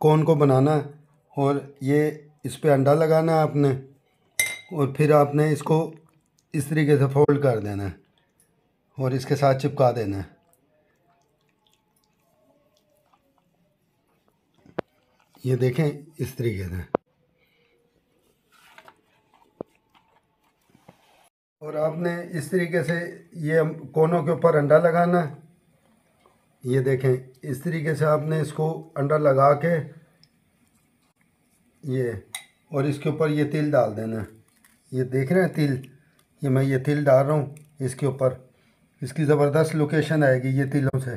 Corn को बनाना है और ये इस पे अंडा लगाना है आपने और फिर आपने इसको इस तरीके से फोल्ड कर देना है और इसके साथ चिपका देना है। ये देखें इस तरीके से। और आपने इस तरीके से ये कोनों के ऊपर अंडा लगाना है। ये देखें इस तरीके से आपने इसको अंडा लगा के ये और इसके ऊपर ये तिल डाल देना है। ये देख रहे हैं तिल, ये मैं ये तिल डाल रहा हूँ इसके ऊपर। इसकी ज़बरदस्त लोकेशन आएगी ये तिलों से।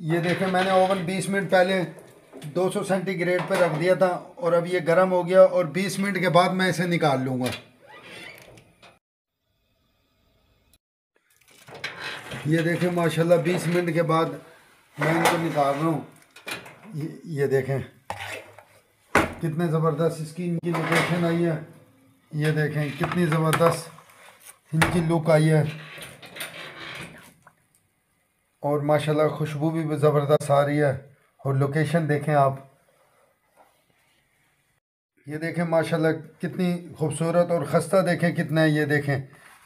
ये देखें मैंने ओवन 20 मिनट पहले 200 सेंटीग्रेड पर रख दिया था और अब ये गर्म हो गया और 20 मिनट के बाद मैं इसे निकाल लूँगा। ये देखें माशाल्लाह 20 मिनट के बाद मैं इनको निकाल रहा हूँ। ये देखें कितने ज़बरदस्त इसकी इनकी लोकेशन आई है। ये देखें कितनी ज़बरदस्त इनकी लुक आई है और माशाल्लाह खुशबू भी ज़बरदस्त आ रही है। और लोकेशन देखें आप, ये देखें माशाल्लाह कितनी खूबसूरत और ख़स्ता देखें कितना है। ये देखें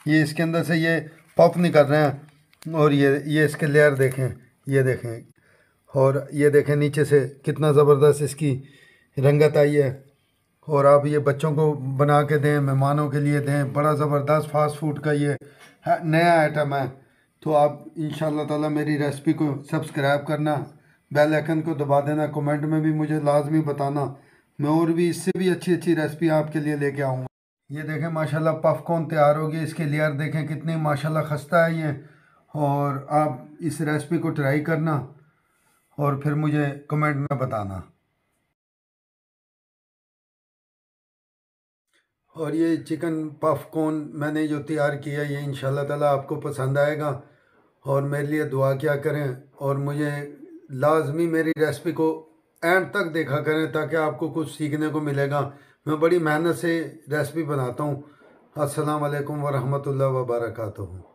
ये इसके अंदर से ये पॉप निकल रहे हैं और ये इसके लेयर देखें। ये देखें और ये देखें नीचे से कितना ज़बरदस्त इसकी रंगत आई है। और आप ये बच्चों को बना के दें, मेहमानों के लिए दें। बड़ा ज़बरदस्त फास्ट फूड का ये नया आइटम है। तो आप इंशाअल्लाह ताला मेरी रेसिपी को सब्सक्राइब करना, बेल आइकन को दबा देना, कमेंट में भी मुझे लाजमी बताना। मैं और भी इससे भी अच्छी अच्छी रेसिपी आपके लिए लेके आऊँगा। ये देखें माशाल्लाह पफ कॉर्न तैयार हो गई। इसके लेयर देखें कितनी माशाल्लाह खस्ता है ये। और आप इस रेसिपी को ट्राई करना और फिर मुझे कमेंट में बताना। और ये चिकन पफ कॉर्न मैंने जो तैयार किया ये इंशाल्लाह ताला आपको पसंद आएगा। और मेरे लिए दुआ क्या करें और मुझे लाजमी मेरी रेसिपी को एंड तक देखा करें ताकि आपको कुछ सीखने को मिलेगा। मैं बड़ी मेहनत से रेसिपी बनाता हूँ। अस्सलाम वालेकुम व रहमतुल्लाहि व बरकातहू।